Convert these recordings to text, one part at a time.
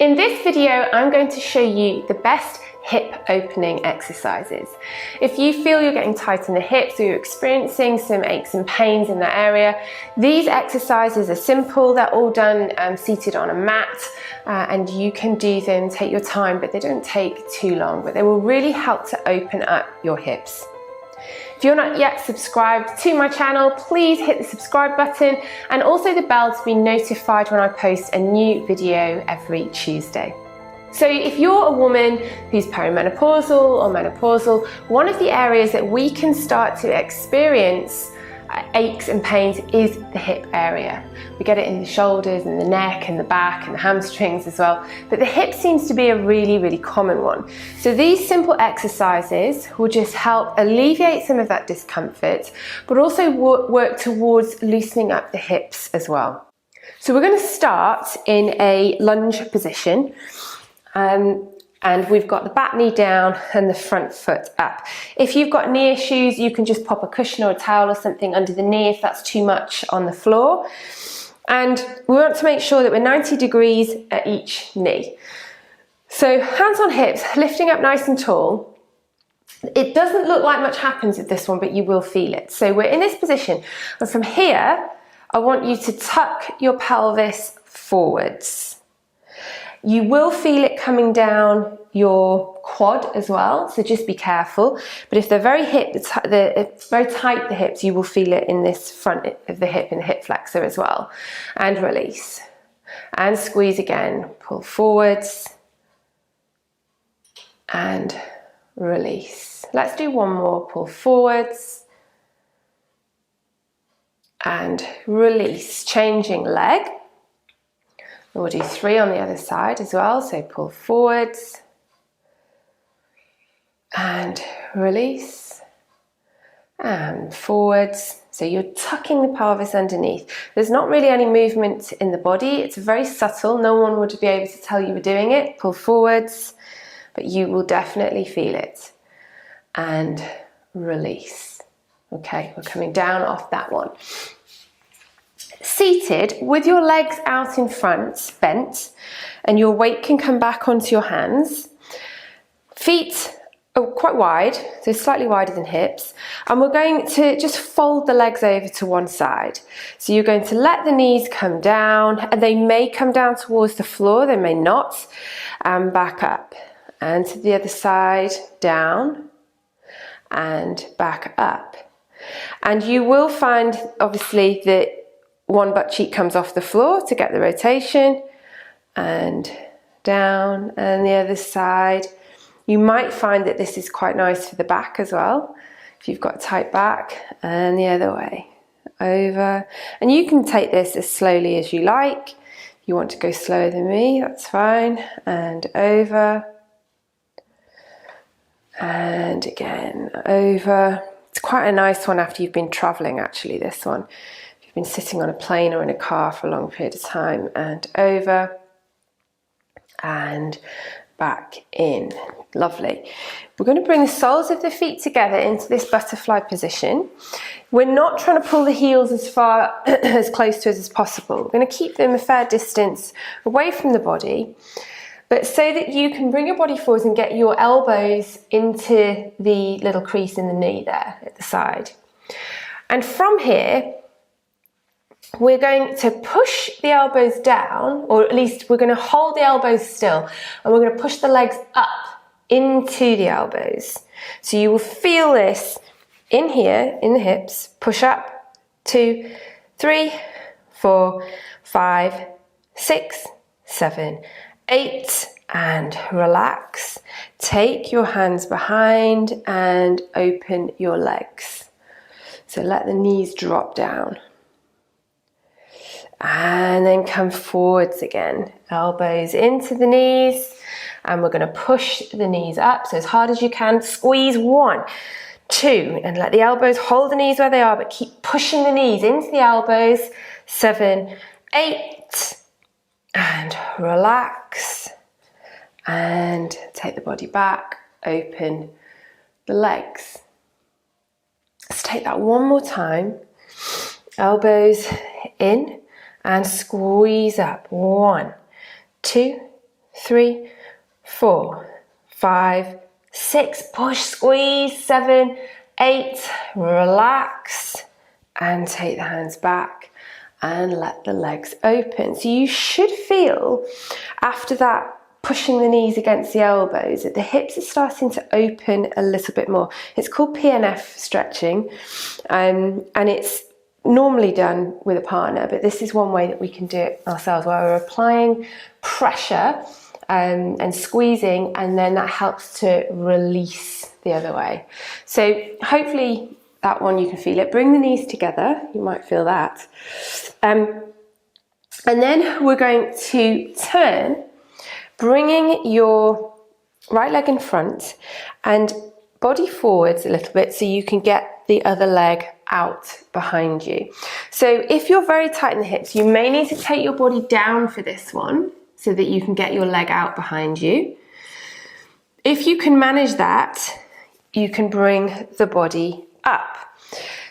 In this video, I'm going to show you the best hip opening exercises. If you feel you're getting tight in the hips or you're experiencing some aches and pains in that area, these exercises are simple. They're all done seated on a mat and you can do them, take your time, but they don't take too long, but they will really help to open up your hips. If you're not yet subscribed to my channel, please hit the subscribe button and also the bell to be notified when I post a new video every Tuesday. So if you're a woman who's perimenopausal or menopausal, one of the areas that we can start to experience aches and pains is the hip area. We get it in the shoulders and the neck and the back and the hamstrings as well, but the hip seems to be a really common one. So these simple exercises will just help alleviate some of that discomfort, but also work towards loosening up the hips as well. So we're going to start in a lunge position. And we've got the back knee down and the front foot up. If you've got knee issues, you can just pop a cushion or a towel or something under the knee if that's too much on the floor. And we want to make sure that we're 90 degrees at each knee. So hands on hips, lifting up nice and tall. It doesn't look like much happens with this one, but you will feel it. So we're in this position, and from here, I want you to tuck your pelvis forwards. You will feel it coming down your quad as well, so just be careful. But if they're very tight, the hips, you will feel it in this front of the hip, in the hip flexor as well. And release. And squeeze again. Pull forwards. And release. Let's do one more. Pull forwards. And release. Changing leg. We'll do 3 on the other side as well, so pull forwards and release and forwards. So you're tucking the pelvis underneath. There's not really any movement in the body. It's very subtle. No one would be able to tell you were doing it. Pull forwards, but you will definitely feel it. And release. Okay, we're coming down off that one. Seated with your legs out in front, bent, and your weight can come back onto your hands. Feet are quite wide, so slightly wider than hips. And we're going to just fold the legs over to one side. So you're going to let the knees come down, and they may come down towards the floor, they may not. And back up. And to the other side, down, and back up. And you will find, obviously, that one butt cheek comes off the floor to get the rotation, and down, and the other side. You might find that this is quite nice for the back as well, if you've got a tight back, and the other way, over. And you can take this as slowly as you like. If you want to go slower than me, that's fine, and over, and again, over. It's quite a nice one after you've been traveling, actually, this one. Been sitting on a plane or in a car for a long period of time, and over and back in. Lovely. We're going to bring the soles of the feet together into this butterfly position. We're not trying to pull the heels as far as close to us as possible. We're going to keep them a fair distance away from the body, but so that you can bring your body forwards and get your elbows into the little crease in the knee there at the side. And from here, we're going to push the elbows down, or at least we're going to hold the elbows still, and we're going to push the legs up into the elbows. So you will feel this in here, in the hips, push up, 2, 3, 4, 5, 6, 7, 8, and relax. Take your hands behind and open your legs. So let the knees drop down. And then come forwards again, elbows into the knees, and we're going to push the knees up, so as hard as you can. Squeeze 1, 2, and let the elbows hold the knees where they are, but keep pushing the knees into the elbows. 7, 8, and relax, and take the body back, open the legs. Let's take that one more time. Elbows in and squeeze up. 1, 2, 3, 4, 5, 6, push, squeeze, 7, 8, relax, and take the hands back and let the legs open. So you should feel after that pushing the knees against the elbows that the hips are starting to open a little bit more. It's called PNF stretching, and it's normally done with a partner, but this is one way that we can do it ourselves, where we're applying pressure and squeezing, and then that helps to release the other way. So hopefully that one you can feel it. Bring the knees together, you might feel that. And then we're going to turn, bringing your right leg in front and body forwards a little bit so you can get the other leg out behind you. So if you're very tight in the hips, you may need to take your body down for this one so that you can get your leg out behind you. If you can manage that, you can bring the body up.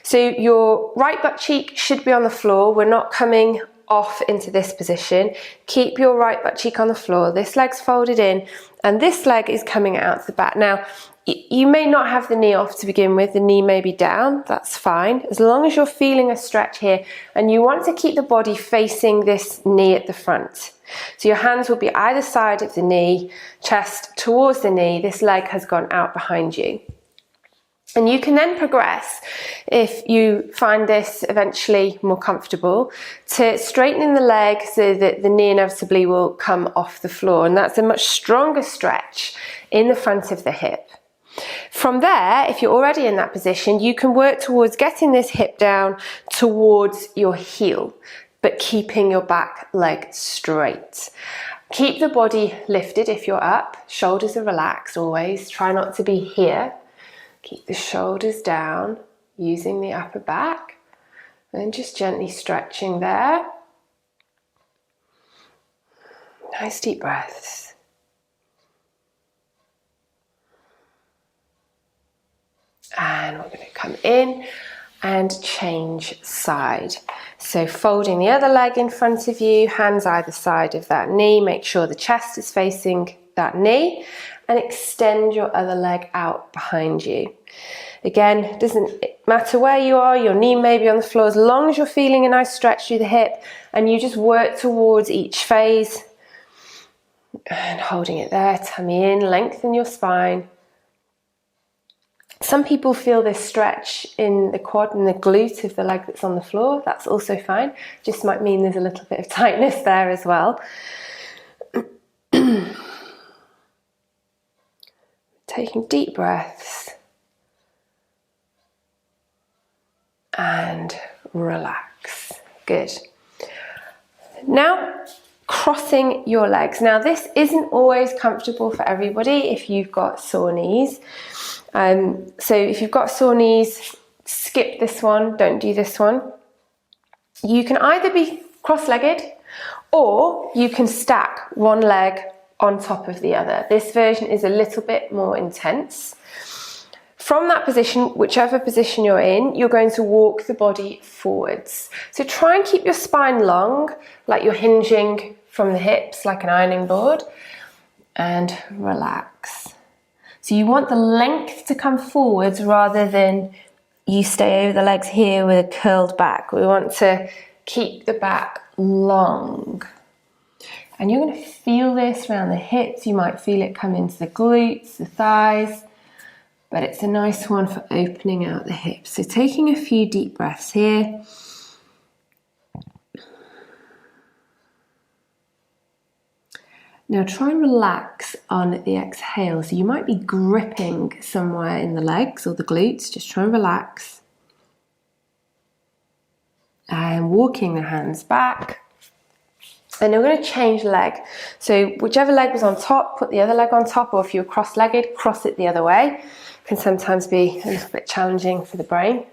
So your right butt cheek should be on the floor. We're not coming off into this position. Keep your right butt cheek on the floor. This leg's folded in and this leg is coming out to the back. Now, you may not have the knee off to begin with. The knee may be down. That's fine. As long as you're feeling a stretch here, and you want to keep the body facing this knee at the front. So your hands will be either side of the knee, chest towards the knee. This leg has gone out behind you. And you can then progress, if you find this eventually more comfortable, to straightening the leg so that the knee inevitably will come off the floor. And that's a much stronger stretch in the front of the hip. From there, if you're already in that position, you can work towards getting this hip down towards your heel, but keeping your back leg straight. Keep the body lifted if you're up. Shoulders are relaxed always. Try not to be here. Keep the shoulders down, using the upper back, and just gently stretching there. Nice deep breaths. And we're going to come in and change side. So folding the other leg in front of you, hands either side of that knee. Make sure the chest is facing that knee, and extend your other leg out behind you. Again, it doesn't matter where you are, your knee may be on the floor, as long as you're feeling a nice stretch through the hip, and you just work towards each phase. And holding it there, tummy in, lengthen your spine. Some people feel this stretch in the quad and the glute of the leg that's on the floor. That's also fine. Just might mean there's a little bit of tightness there as well. Taking deep breaths. And relax. Good. Now, crossing your legs. Now, this isn't always comfortable for everybody if you've got sore knees. So if you've got sore knees, skip this one, don't do this one. You can either be cross-legged or you can stack one leg on top of the other. This version is a little bit more intense. From that position, whichever position you're in, you're going to walk the body forwards. So try and keep your spine long, like you're hinging from the hips, like an ironing board, and relax. So you want the length to come forwards rather than you stay over the legs here with a curled back. We want to keep the back long. And you're going to feel this around the hips. You might feel it come into the glutes, the thighs, but it's a nice one for opening out the hips. So taking a few deep breaths here. Now try and relax on the exhale. So you might be gripping somewhere in the legs or the glutes. Just try and relax. And walking the hands back. And we're going to change leg. So whichever leg was on top, put the other leg on top, or if you're cross-legged, cross it the other way. Can sometimes be a little bit challenging for the brain.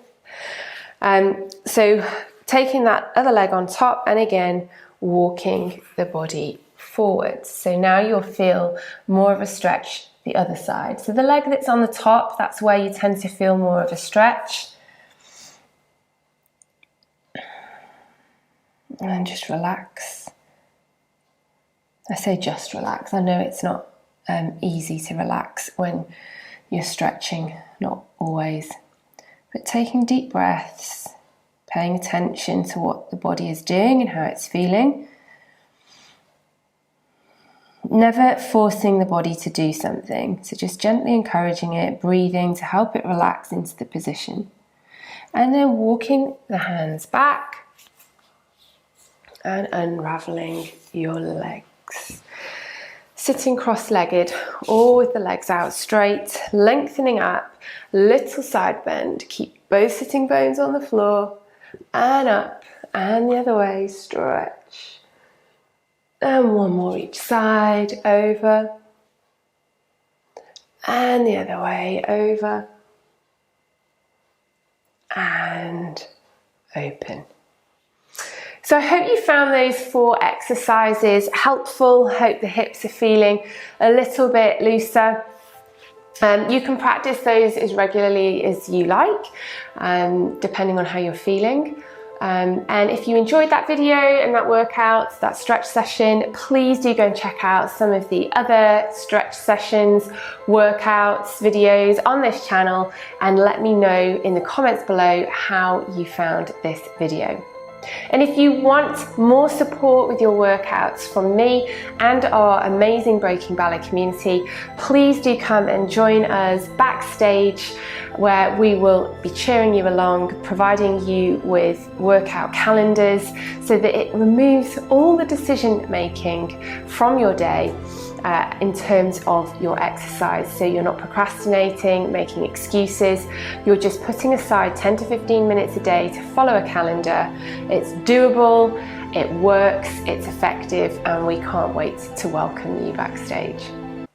So taking that other leg on top, and again, walking the body forwards. So now you'll feel more of a stretch the other side. So the leg that's on the top, that's where you tend to feel more of a stretch. And just relax. I say just relax. I know it's not easy to relax when you're stretching, not always. But taking deep breaths, paying attention to what the body is doing and how it's feeling. Never forcing the body to do something, so just gently encouraging it, breathing to help it relax into the position. And then walking the hands back and unraveling your legs. Sitting cross-legged, all with the legs out straight, lengthening up, little side bend. Keep both sitting bones on the floor, and up, and the other way, stretch. And one more each side, over, and the other way, over, and open. So I hope you found those 4 exercises helpful. Hope the hips are feeling a little bit looser. You can practice those as regularly as you like, depending on how you're feeling. And if you enjoyed that video and that workout, that stretch session, please do go and check out some of the other stretch sessions, workouts, videos on this channel, and let me know in the comments below how you found this video. And if you want more support with your workouts from me and our amazing Breaking Ballet community, please do come and join us backstage, where we will be cheering you along, providing you with workout calendars so that it removes all the decision making from your day in terms of your exercise. So you're not procrastinating, making excuses, you're just putting aside 10 to 15 minutes a day to follow a calendar. It's doable, it works, it's effective, and we can't wait to welcome you backstage.